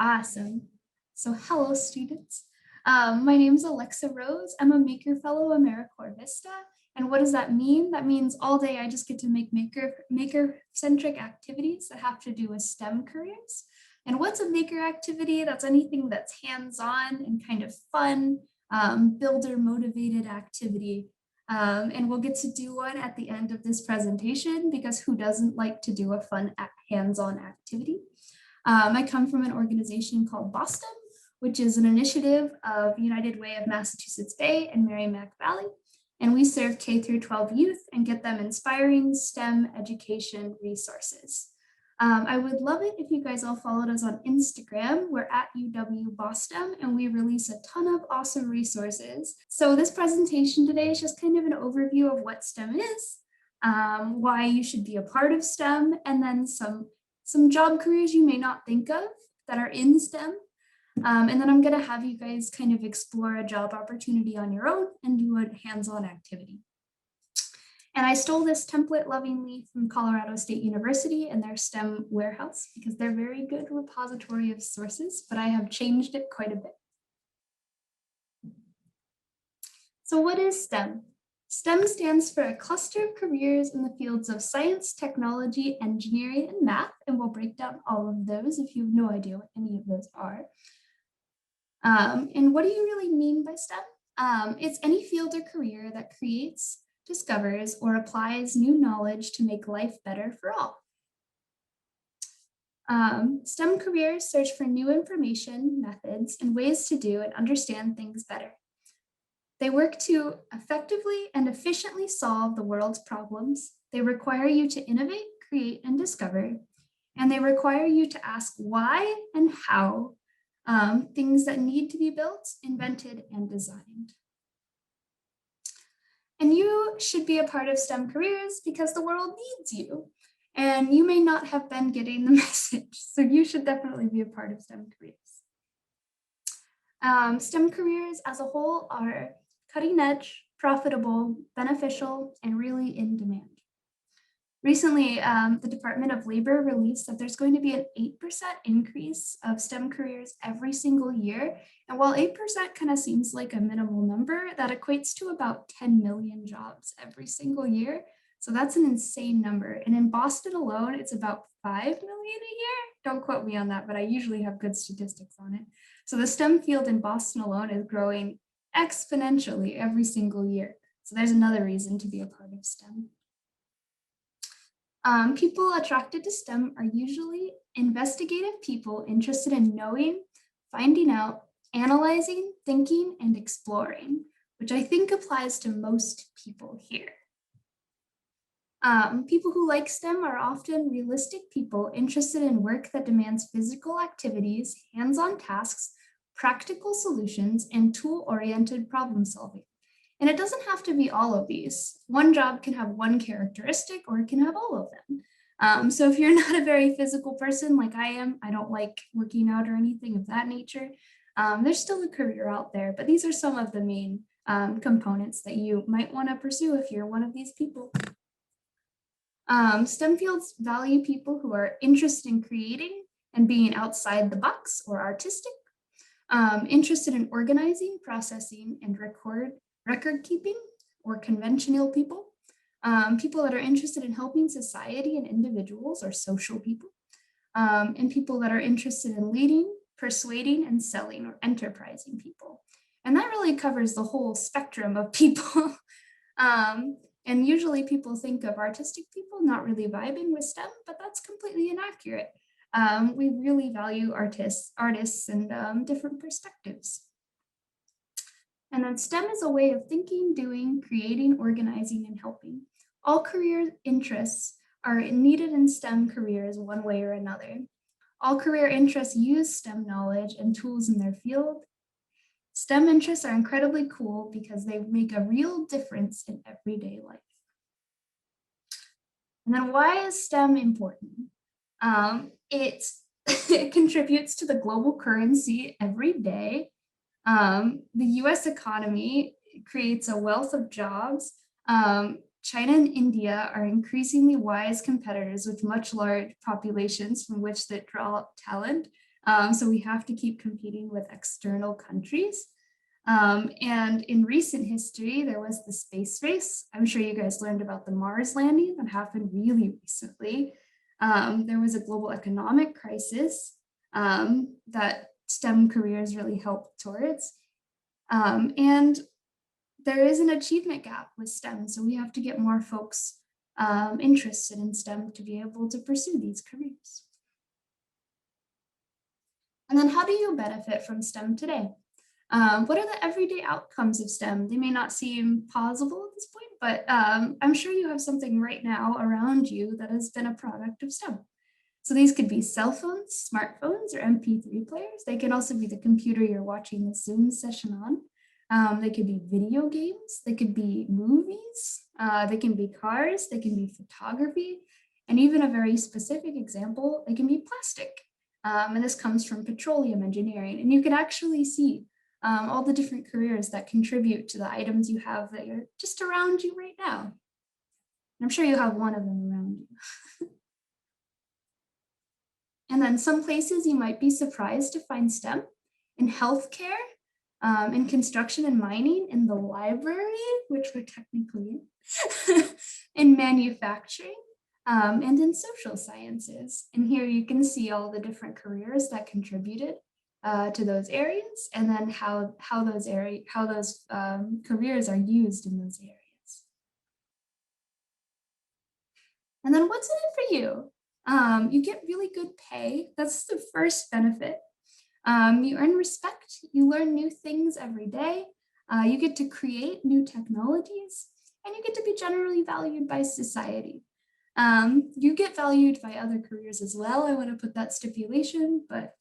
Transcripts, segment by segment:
Awesome. So hello, students. My name is Alexa Rose. I'm a Maker Fellow AmeriCorps Vista. And what does that mean? That means all day I just get to make maker-centric activities that have to do with STEM careers. And what's a maker activity? That's anything that's hands-on and kind of fun, builder-motivated activity. And we'll get to do one at the end of this presentation because who doesn't like to do a fun hands-on activity? I come from an organization called BoSTEM, which is an initiative of United Way of Massachusetts Bay and Merrimack Valley. And we serve K through 12 youth and get them inspiring STEM education resources. I would love it if you guys all followed us on Instagram. We're at UW BoSTEM and we release a ton of awesome resources. So this presentation today is just kind of an overview of what STEM is, why you should be a part of STEM, and then some job careers you may not think of that are in STEM. And then I'm going to have you guys kind of explore a job opportunity on your own and do a hands-on activity. And I stole this template lovingly from Colorado State University and their STEM warehouse because they're a very good repository of sources, but I have changed it quite a bit. So what is STEM? STEM stands for a cluster of careers in the fields of science, technology, engineering, and math, and we'll break down all of those if you have no idea what any of those are. And what do you really mean by STEM? It's any field or career that creates, discovers, or applies new knowledge to make life better for all. STEM careers search for new information, methods, and ways to do and understand things better. They work to effectively and efficiently solve the world's problems. They require you to innovate, create, and discover. And they require you to ask why and how things that need to be built, invented, and designed. And you should be a part of STEM careers because the world needs you. And you may not have been getting the message, so you should definitely be a part of STEM careers. STEM careers as a whole are cutting edge, profitable, beneficial, and really in demand. Recently, the Department of Labor released that there's going to be an 8% increase of STEM careers every single year. And while 8% kind of seems like a minimal number, that equates to about 10 million jobs every single year. So that's an insane number. And in Boston alone, it's about 5 million a year. Don't quote me on that, but I usually have good statistics on it. So the STEM field in Boston alone is growing exponentially every single year. So there's another reason to be a part of STEM. People attracted to STEM are usually investigative people interested in knowing, finding out, analyzing, thinking, and exploring, which I think applies to most people here. People who like STEM are often realistic people interested in work that demands physical activities, hands-on tasks, practical solutions, and tool-oriented problem solving. And it doesn't have to be all of these. One job can have one characteristic or it can have all of them. So if you're not a very physical person like I am, I don't like working out or anything of that nature, there's still a career out there, but these are some of the main components that you might want to pursue if you're one of these people. STEM fields value people who are interested in creating and being outside the box or artistic, interested in organizing, processing, and record keeping or conventional people, people that are interested in helping society and individuals or social people, and people that are interested in leading, persuading, and selling or enterprising people. And that really covers the whole spectrum of people. And usually people think of artistic people not really vibing with STEM, but that's completely inaccurate. We really value artists and different perspectives. And then STEM is a way of thinking, doing, creating, organizing, and helping. All career interests are needed in STEM careers one way or another. All career interests use STEM knowledge and tools in their field. STEM interests are incredibly cool because they make a real difference in everyday life. And then why is STEM important? It contributes to the global currency every day. The US economy creates a wealth of jobs. China and India are increasingly wise competitors with much large populations from which they draw talent. So we have to keep competing with external countries. And in recent history, there was the space race. I'm sure you guys learned about the Mars landing that happened really recently. There was a global economic crisis that STEM careers really helped towards. And there is an achievement gap with STEM, so we have to get more folks interested in STEM to be able to pursue these careers. And then how do you benefit from STEM today? What are the everyday outcomes of STEM? They may not seem plausible at this point, but I'm sure you have something right now around you that has been a product of STEM. So these could be cell phones, smartphones, or MP3 players. They can also be the computer you're watching the Zoom session on. They could be video games, they could be movies, they can be cars, they can be photography, and even a very specific example, they can be plastic. And this comes from petroleum engineering. And you can actually see all the different careers that contribute to the items you have that are just around you right now. I'm sure you have one of them around you. And then some places you might be surprised to find STEM in healthcare, in construction and mining, in the library, which we're technically in, in manufacturing, and in social sciences. And here you can see all the different careers that contributed to those areas, and then how those careers are used in those areas. And then what's in it for you? You get really good pay. That's the first benefit. You earn respect. You learn new things every day. You get to create new technologies, and you get to be generally valued by society. You get valued by other careers as well. I want to put that stipulation, but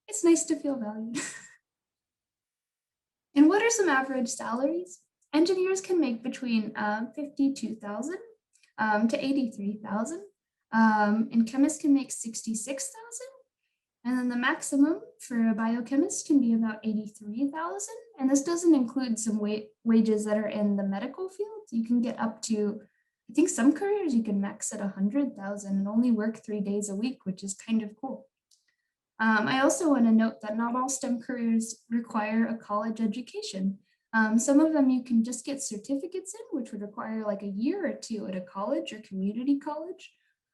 it's nice to feel valued. And what are some average salaries? Engineers can make between 52,000 to 83,000. And chemists can make 66,000. And then the maximum for a biochemist can be about 83,000. And this doesn't include some wages that are in the medical field. You can get up to, I think some careers you can max at 100,000 and only work 3 days a week, which is kind of cool. I also want to note that not all STEM careers require a college education. Some of them you can just get certificates in, which would require like a year or two at a college or community college,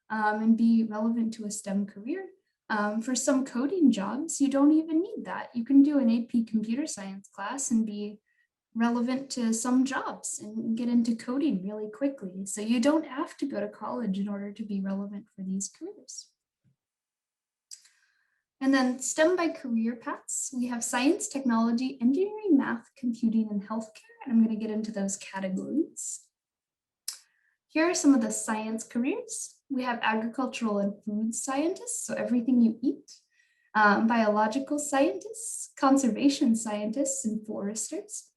and be relevant to a STEM career. For some coding jobs, you don't even need that. You can do an AP computer science class and be relevant to some jobs and get into coding really quickly. So you don't have to go to college in order to be relevant for these careers. And then STEM by career paths, we have science, technology, engineering, math, computing, and healthcare. And I'm going to get into those categories. Here are some of the science careers. We have agricultural and food scientists, so everything you eat, biological scientists, conservation scientists and foresters,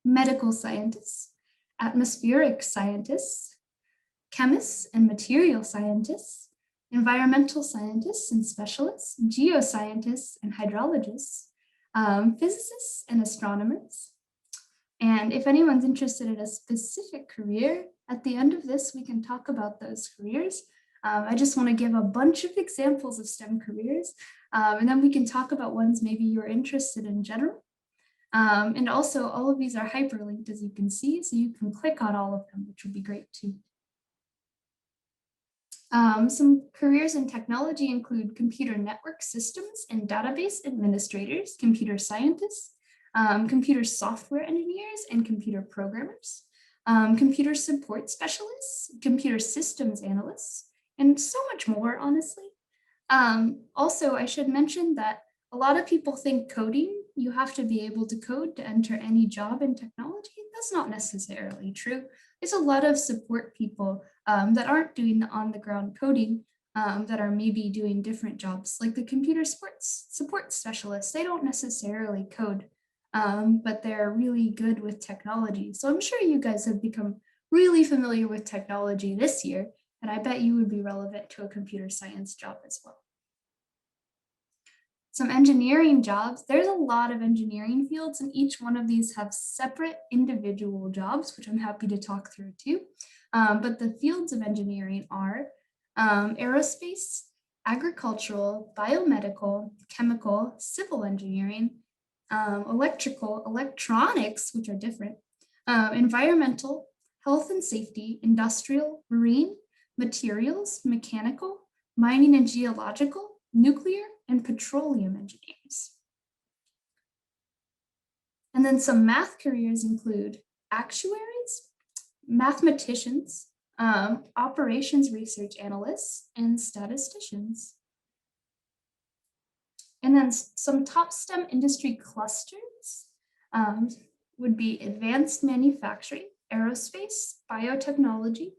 medical scientists, atmospheric scientists, chemists and material scientists, environmental scientists and specialists, geoscientists and hydrologists, physicists and astronomers. And if anyone's interested in a specific career, at the end of this, we can talk about those careers. I just want to give a bunch of examples of STEM careers, and then we can talk about ones maybe you're interested in general. And also all of these are hyperlinked, as you can see, so you can click on all of them, which would be great too. Some careers in technology include computer network systems and database administrators, computer scientists, computer software engineers and computer programmers, computer support specialists, computer systems analysts, and so much more, honestly. Also, I should mention that a lot of people think coding, you have to be able to code to enter any job in technology. That's not necessarily true. There's a lot of support people that aren't doing the on-the-ground coding that are maybe doing different jobs, like the computer support specialists. They don't necessarily code, but they're really good with technology. So I'm sure you guys have become really familiar with technology this year, and I bet you would be relevant to a computer science job as well. Some engineering jobs, there's a lot of engineering fields, and each one of these have separate individual jobs, which I'm happy to talk through too. But the fields of engineering are aerospace, agricultural, biomedical, chemical, civil engineering, electrical, electronics, which are different, environmental, health and safety, industrial, marine, materials, mechanical, mining and geological, nuclear, and petroleum engineers. And then some math careers include actuaries, mathematicians, operations research analysts, and statisticians. And then some top STEM industry clusters would be advanced manufacturing, aerospace, biotechnology,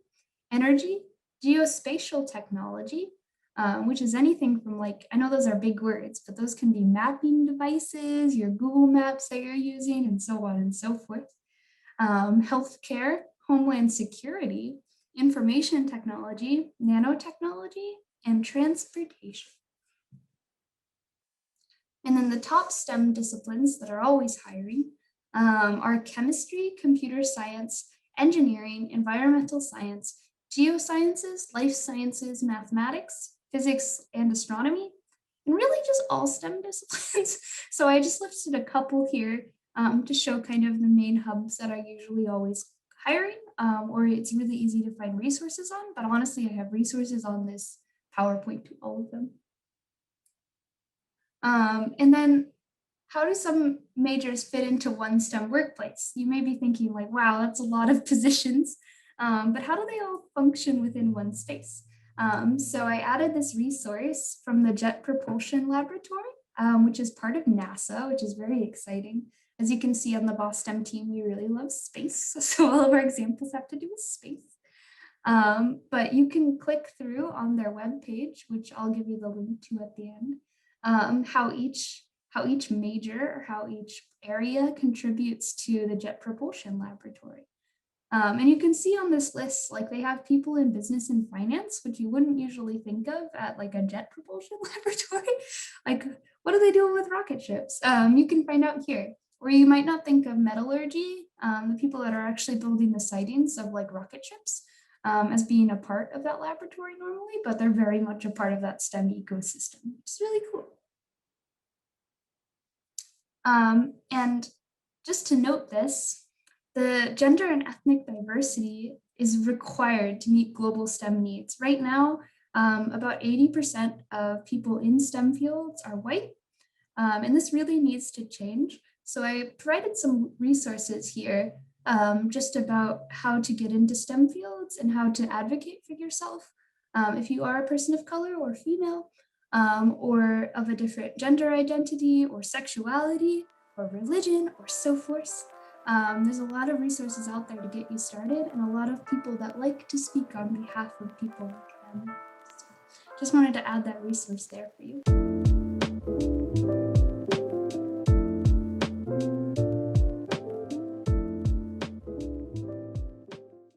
energy, geospatial technology, which is anything from like, I know those are big words, but those can be mapping devices, your Google Maps that you're using, and so on and so forth. Healthcare, homeland security, information technology, nanotechnology, and transportation. And then the top STEM disciplines that are always hiring are chemistry, computer science, engineering, environmental science, geosciences, life sciences, mathematics, physics, and astronomy, and really just all STEM disciplines. So I just listed a couple here to show kind of the main hubs that are usually always hiring, or it's really easy to find resources on, but honestly, I have resources on this PowerPoint to all of them. And then how do some majors fit into one STEM workplace? You may be thinking like, wow, that's a lot of positions, but how do they all function within one space? So I added this resource from the Jet Propulsion Laboratory, which is part of NASA, which is very exciting. As you can see on the BoSTEM team, we really love space. So all of our examples have to do with space. But you can click through on their webpage, which I'll give you the link to at the end, how each major or how each area contributes to the Jet Propulsion Laboratory. And you can see on this list, like they have people in business and finance, which you wouldn't usually think of at like a jet propulsion laboratory. Like, what are they doing with rocket ships? You can find out here. Or you might not think of metallurgy, the people that are actually building the sightings of like rocket ships, as being a part of that laboratory normally, but they're very much a part of that STEM ecosystem. It's really cool. And just to note this, the gender and ethnic diversity is required to meet global STEM needs. Right now, about 80% of people in STEM fields are white, and this really needs to change. So I provided some resources here just about how to get into STEM fields and how to advocate for yourself if you are a person of color or female, or of a different gender identity or sexuality or religion or so forth. There's a lot of resources out there to get you started and a lot of people that like to speak on behalf of people like them. So just wanted to add that resource there for you.